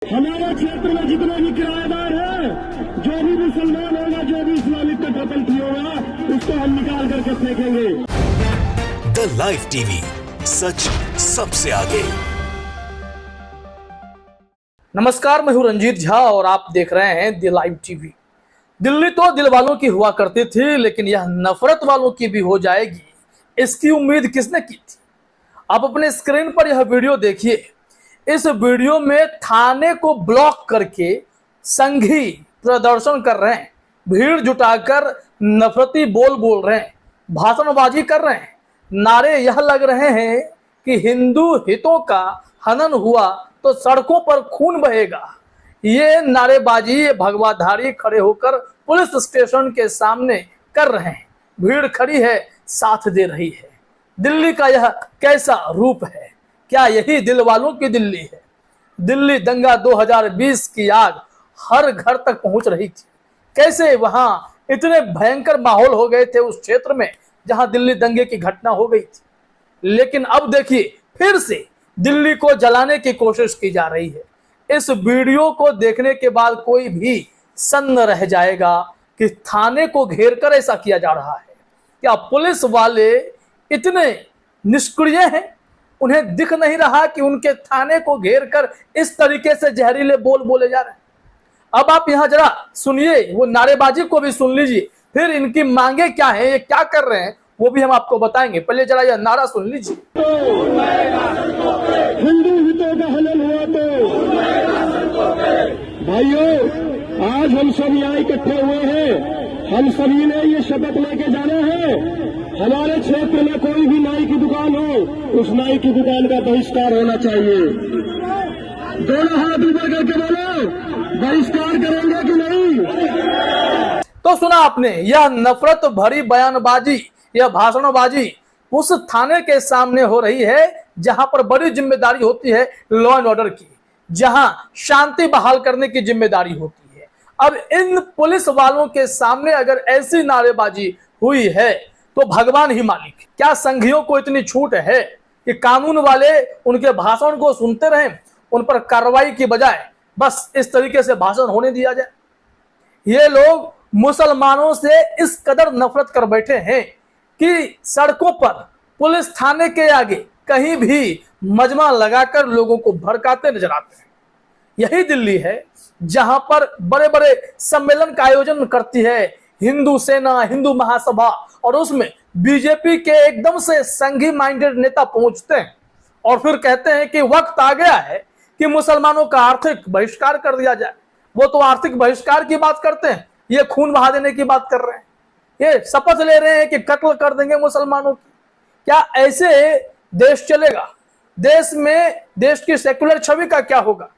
हमारे क्षेत्र में जितने भी किराएदार हैं, जो भी मुसलमान होगा, जो भी इस्लामिक कट्टरपंथी होगा, उसको हम निकाल करके फेंकेंगे। द लाइव टीवी, सच सबसे आगे। नमस्कार, मैं हूं रंजीत झा और आप देख रहे हैं द लाइव टीवी। दिल्ली तो दिल वालों की हुआ करती थी, लेकिन यह नफरत वालों की भी हो जाएगी, इसकी उम्मीद किसने की थी? आप अपने स्क्रीन पर यह वीडियो देखिए। इस वीडियो में थाने को ब्लॉक करके संघी प्रदर्शन कर रहे हैं, भीड़ जुटाकर नफरती बोल रहे हैं, भाषणबाजी कर रहे हैं, नारे यह लग रहे हैं कि हिंदू हितों का हनन हुआ तो सड़कों पर खून बहेगा। ये नारेबाजी ये भगवाधारी खड़े होकर पुलिस स्टेशन के सामने कर रहे हैं। भीड़ खड़ी है, साथ दे रही है। दिल्ली का यह कैसा रूप है? क्या यही दिल वालों की दिल्ली है? दिल्ली दंगा 2020 की आग हर घर तक पहुंच रही थी। कैसे वहां इतने भयंकर माहौल हो गए थे उस क्षेत्र में जहां दिल्ली दंगे की घटना हो गई थी। लेकिन अब देखिए, फिर से दिल्ली को जलाने की कोशिश की जा रही है। इस वीडियो को देखने के बाद कोई भी सन्न रह जाएगा कि थाने को घेर कर ऐसा किया जा रहा है। क्या पुलिस वाले इतने निष्क्रिय हैं? उन्हें दिख नहीं रहा कि उनके थाने को घेर कर इस तरीके से जहरीले बोल बोले जा रहे हैं? अब आप यहां जरा सुनिए, वो नारेबाजी को भी सुन लीजिए, फिर इनकी मांगे क्या है, ये क्या कर रहे हैं, वो भी हम आपको बताएंगे। पहले जरा यह नारा सुन लीजिए। हिंदू हितों का हनन हुआ तो भाइयों, आज हम सब यहाँ इकट्ठे हुए हैं। हम सभी ने ये शपथ लेके जाना है, हमारे क्षेत्र में कोई भी नाई की दुकान हो, उस नाई की दुकान का बहिष्कार होना चाहिए। दोनों हाथ ऊपर करके बोलो, बहिष्कार करेंगे कि नहीं? तो सुना आपने, यह नफरत भरी बयानबाजी, यह भाषणबाजी उस थाने के सामने हो रही है जहां पर बड़ी जिम्मेदारी होती है लॉ एंड ऑर्डर की, जहां शांति बहाल करने की जिम्मेदारी होती है। अब इन पुलिस वालों के सामने अगर ऐसी नारेबाजी हुई है तो भगवान ही मालिक। क्या संघियों को इतनी छूट है कि कानून वाले उनके भाषण को सुनते रहें, उन पर कार्रवाई की बजाय बस इस तरीके से भाषण होने दिया जाए? ये लोग मुसलमानों से इस कदर नफरत कर बैठे हैं कि सड़कों पर, पुलिस थाने के आगे कहीं भी मजमा लगाकर लोगों को भड़काते नजर आते हैं। यही दिल्ली है जहां पर बड़े बड़े सम्मेलन का आयोजन करती है हिंदू सेना, हिंदू महासभा, और उसमें बीजेपी के एकदम से संघी माइंडेड नेता पहुंचते हैं और फिर कहते हैं कि वक्त आ गया है कि मुसलमानों का आर्थिक बहिष्कार कर दिया जाए। वो तो आर्थिक बहिष्कार की बात करते हैं, ये खून बहा देने की बात कर रहे हैं, ये शपथ ले रहे हैं कि कत्ल कर देंगे मुसलमानों की। क्या ऐसे देश चलेगा? देश में देश की सेकुलर छवि का क्या होगा?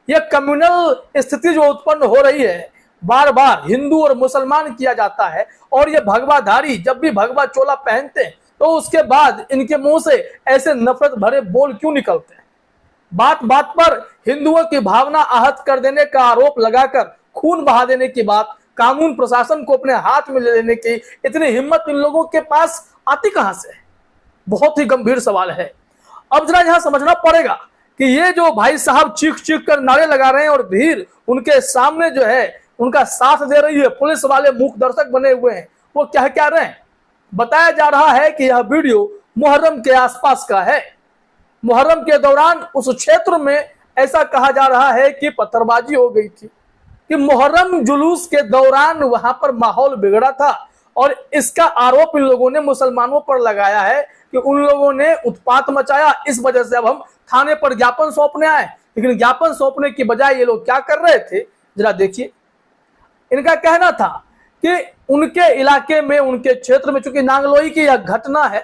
यह कम्युनल स्थिति जो उत्पन्न हो रही है, बार बार हिंदू और मुसलमान किया जाता है, और ये भगवाधारी जब भी भगवा चोला पहनते हैं तो उसके बाद इनके मुंह से ऐसे नफरत भरे बोल क्यों निकलते हैं? बात बात पर हिंदुओं की भावना आहत कर देने का आरोप लगाकर खून बहा देने की बात, कानून प्रशासन को अपने हाथ में ले लेने की इतनी हिम्मत इन लोगों के पास आती कहां से? बहुत ही गंभीर सवाल है। अब जरा यहां समझना पड़ेगा कि ये जो भाई साहब चीख चीख कर नारे लगा रहे हैं और भीड़ उनके सामने जो है उनका साथ दे रही है, पुलिस वाले मूक दर्शक बने हुए हैं, वो क्या क्या रहे हैं? बताया जा रहा है कि यह वीडियो मुहर्रम के आसपास का है। मुहर्रम के दौरान उस क्षेत्र में ऐसा कहा जा रहा है कि पत्थरबाजी हो गई थी, कि मुहर्रम जुलूस के दौरान वहां पर माहौल बिगड़ा था, और इसका आरोप इन लोगों ने मुसलमानों पर लगाया है कि उन लोगों ने उत्पात मचाया। इस वजह से अब हम थाने पर ज्ञापन सौंपने आए। लेकिन ज्ञापन सौंपने की बजाय ये लोग क्या कर रहे थे, जरा देखिए। इनका कहना था कि उनके इलाके में, उनके क्षेत्र में, चूंकि नांगलोई की यह घटना है,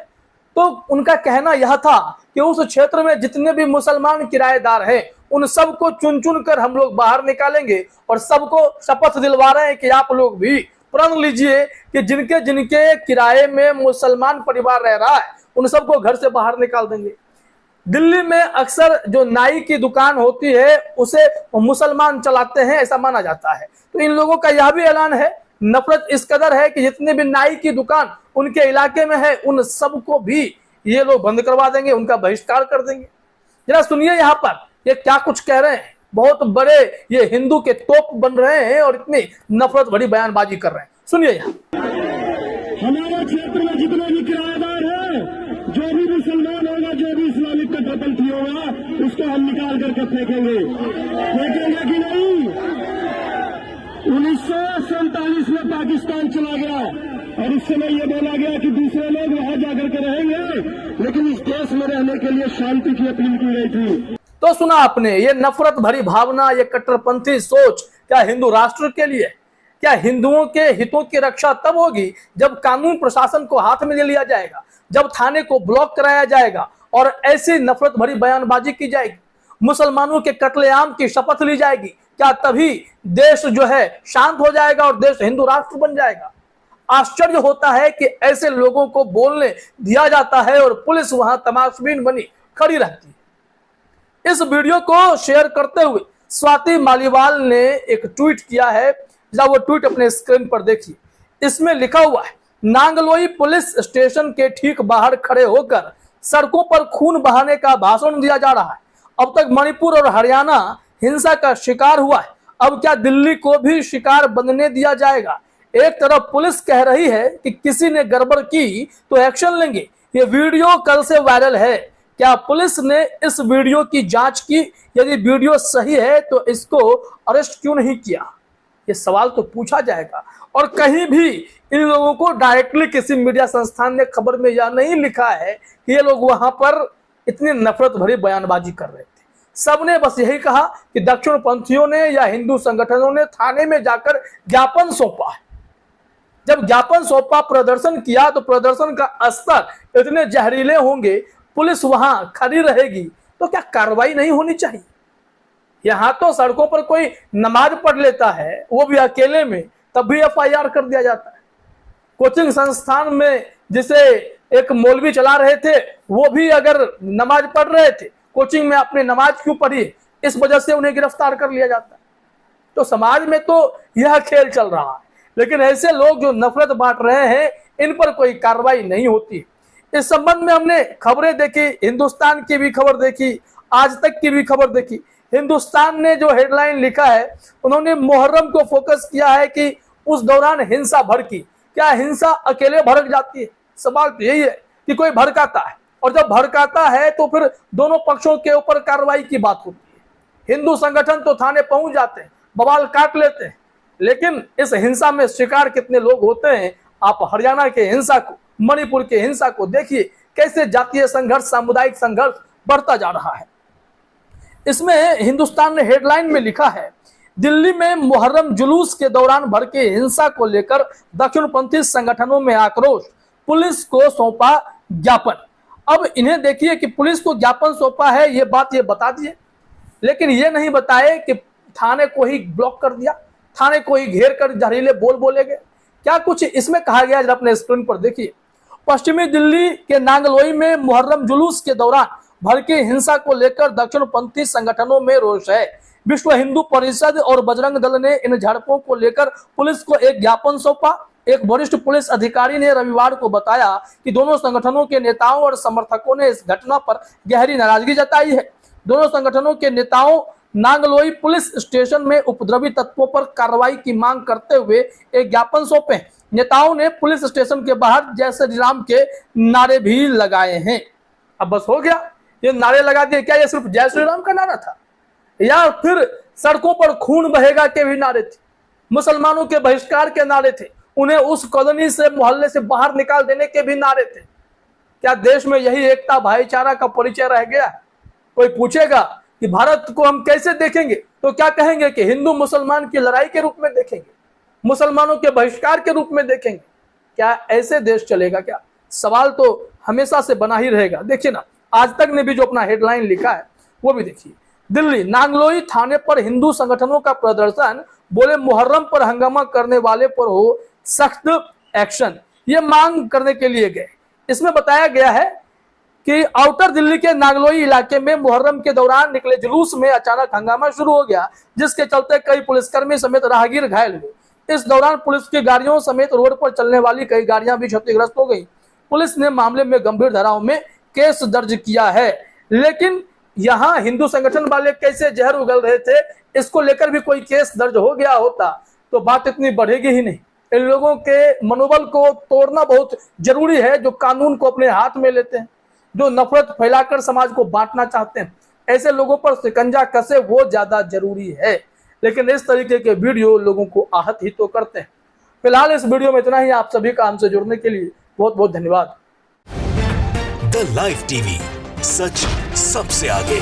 तो उनका कहना यह था कि उस क्षेत्र में जितने भी मुसलमान किराएदार हैं उन सबको चुन चुन कर हम लोग बाहर निकालेंगे, और सबको शपथ दिलवा रहे हैं कि आप लोग भी प्रण लीजिए कि जिनके जिनके किराए में मुसलमान परिवार रह रहा है उन सबको घर से बाहर निकाल देंगे। दिल्ली में अक्सर जो नाई की दुकान होती है उसे मुसलमान चलाते हैं, ऐसा माना जाता है। तो इन लोगों का यह भी ऐलान है, नफरत इस कदर है कि जितने भी नाई की दुकान उनके इलाके में है उन सबको भी ये लोग बंद करवा देंगे, उनका बहिष्कार कर देंगे। जरा सुनिए यहाँ पर ये क्या कुछ कह रहे हैं। बहुत बड़े ये हिंदू के तोप बन रहे हैं और इतनी नफरत भरी बयानबाजी कर रहे हैं। सुनिए यहाँ। हमारे क्षेत्र में जितने भी किराएदार हैं, जो भी मुसलमान होगा, जो भी इस्लामिक कट्टरपंथी होगा, उसको हम निकाल करके फेंकेंगे कि नहीं। 1947 में पाकिस्तान चला गया और उस समय ये बोला गया कि दूसरे लोग वहां जाकर के रहेंगे, लेकिन इस देश में रहने के लिए शांति की अपील की गई थी। तो सुना आपने, ये नफरत भरी भावना, ये कट्टरपंथी सोच क्या हिंदू राष्ट्र के लिए, क्या हिंदुओं के हितों की रक्षा तब होगी जब कानून प्रशासन को हाथ में ले लिया जाएगा, जब थाने को ब्लॉक कराया जाएगा और ऐसी नफरत भरी बयानबाजी की जाएगी, मुसलमानों के कत्लेआम की शपथ ली जाएगी। क्या तभी देश जो है शांत हो जाएगा और देश हिंदू राष्ट्र बन जाएगा? आश्चर्य होता है कि ऐसे लोगों को बोलने दिया जाता है और पुलिस वहां तमाशबीन बनी खड़ी रहती है। इस वीडियो को शेयर करते हुए स्वाति मालीवाल ने एक ट्वीट किया है, जरा वो ट्वीट अपने स्क्रीन पर देखिए। इसमें लिखा हुआ है, नांगलोई पुलिस स्टेशन के ठीक बाहर खड़े होकर सड़कों पर खून बहाने का भाषण दिया जा रहा है। अब तक मणिपुर और हरियाणा हिंसा का शिकार हुआ है, अब क्या दिल्ली को भी शिकार बनने दिया जाएगा? एक तरफ पुलिस कह रही है कि किसी ने गड़बड़ की तो एक्शन लेंगे। ये वीडियो कल से वायरल है। क्या पुलिस ने इस वीडियो की जांच की? यदि वीडियो सही है तो इसको अरेस्ट क्यों नहीं किया? ये सवाल तो पूछा जाएगा। और कहीं भी इन लोगों को डायरेक्टली किसी मीडिया संस्थान ने खबर में यह नहीं लिखा है कि ये लोग वहां पर इतनी नफरत भरी बयानबाजी कर रहे थे। सबने बस यही कहा कि दक्षिण पंथियों ने या हिंदू संगठनों ने थाने में जाकर ज्ञापन सौंपा है। जब ज्ञापन सौंपा, प्रदर्शन किया, तो प्रदर्शन का स्तर इतने जहरीले होंगे, पुलिस वहां खड़ी रहेगी तो क्या कार्रवाई नहीं होनी चाहिए? यहां तो सड़कों पर कोई नमाज पढ़ लेता है, वो भी अकेले में, तब भी FIR कर दिया जाता है। कोचिंग संस्थान में जिसे एक मौलवी चला रहे थे, वो भी अगर नमाज पढ़ रहे थे, कोचिंग में आपने नमाज क्यों पढ़ी, इस वजह से उन्हें गिरफ्तार कर लिया जाता है। तो समाज में तो यह खेल चल रहा है, लेकिन ऐसे लोग जो नफरत बांट रहे हैं, इन पर कोई कार्रवाई नहीं होती। इस संबंध में हमने खबरें देखी, हिंदुस्तान की भी खबर देखी, आज तक की भी खबर देखी। हिंदुस्तान ने जो हेडलाइन लिखा है, उन्होंने मुहर्रम को फोकस किया है कि उस दौरान हिंसा भड़की। क्या हिंसा अकेले भड़क जाती है? सवाल तो यही है कि कोई भड़काता है, और जब भड़काता है तो फिर दोनों पक्षों के ऊपर कार्रवाई की बात होती है। हिंदू संगठन तो थाने पहुंच जाते हैं, बवाल काट लेते हैं, लेकिन इस हिंसा में शिकार कितने लोग होते हैं? आप हरियाणा के हिंसा को, मणिपुर के हिंसा को देखिए, कैसे जातीय संघर्ष, सामुदायिक संघर्ष बढ़ता जा रहा है। इसमें हिंदुस्तान ने हेडलाइन में लिखा है, दिल्ली में मुहर्रम जुलूस के दौरान भड़के हिंसा को लेकर दक्षिणपंथी संगठनों में आक्रोश, पुलिस को सौंपा ज्ञापन। अब इन्हें देखिए कि पुलिस को ज्ञापन सौंपा है, ये बात ये बता दिए, लेकिन ये नहीं बताए कि थाने को ही ब्लॉक कर दिया, थाने को ही घेर कर जहरीले बोल बोले गए। क्या कुछ इसमें कहा गया, जरा अपने स्क्रीन पर देखिए। पश्चिमी दिल्ली के नांगलोई में मुहर्रम जुलूस के दौरान भड़के हिंसा को लेकर दक्षिणपंथी संगठनों में रोष है। विश्व हिंदू परिषद और बजरंग दल ने इन झड़पों को लेकर पुलिस को एक ज्ञापन सौंपा। एक वरिष्ठ पुलिस अधिकारी ने रविवार को बताया कि दोनों संगठनों के नेताओं और समर्थकों ने इस घटना पर गहरी नाराजगी जताई है। दोनों संगठनों के नेताओं नांगलोई पुलिस स्टेशन में उपद्रवी तत्वों पर कार्रवाई की मांग करते हुए एक ज्ञापन सौंपे। नेताओं ने पुलिस स्टेशन के बाहर जय श्री राम के नारे भी लगाए हैं। अब बस हो गया, ये नारे लगा दिए। क्या ये सिर्फ जय श्री राम का नारा था, या फिर सड़कों पर खून बहेगा के भी नारे थे, मुसलमानों के बहिष्कार के नारे थे, उन्हें उस कॉलोनी से, मोहल्ले से बाहर निकाल देने के भी नारे थे? क्या देश में यही एकता, भाईचारा का परिचय रह गया है? कोई पूछेगा कि भारत को हम कैसे देखेंगे, तो क्या कहेंगे कि हिंदू मुसलमान की लड़ाई के रूप में देखेंगे, मुसलमानों के बहिष्कार के रूप में देखेंगे? क्या ऐसे देश चलेगा क्या? सवाल तो हमेशा से बना ही रहेगा। देखिए ना, आज तक ने भी जो अपना हेडलाइन लिखा है वो भी देखिए। दिल्ली नांगलोई थाने पर हिंदू संगठनों का प्रदर्शन, बोले मुहर्रम पर हंगामा करने वाले पर हो सख्त एक्शन, ये मांग करने के लिए गए। इसमें बताया गया है कि आउटर दिल्ली के नांगलोई इलाके में मुहर्रम के दौरान निकले जुलूस में अचानक हंगामा शुरू हो गया, जिसके चलते कई पुलिसकर्मी समेत राहगीर घायल हुए। इस दौरान पुलिस की गाड़ियों समेत रोड पर चलने वाली कई गाड़ियां भी क्षतिग्रस्त हो गई। पुलिस ने मामले में गंभीर धाराओं में केस दर्ज किया है, लेकिन यहाँ हिंदू संगठन वाले कैसे जहर उगल रहे थे, इसको लेकर भी कोई केस दर्ज हो गया होता तो बात इतनी बढ़ेगी ही नहीं। इन लोगों के मनोबल को तोड़ना बहुत जरूरी है, जो कानून को अपने हाथ में लेते हैं, जो नफरत फैलाकर समाज को बांटना चाहते हैं। ऐसे लोगों पर शिकंजा कसे वो ज्यादा जरूरी है। लेकिन इस तरीके के वीडियो लोगों को आहत ही तो करते हैं। फिलहाल इस वीडियो में इतना ही। आप सभी का हमसे जुड़ने के लिए बहुत बहुत धन्यवाद। द लाइव टीवी, सच सबसे आगे।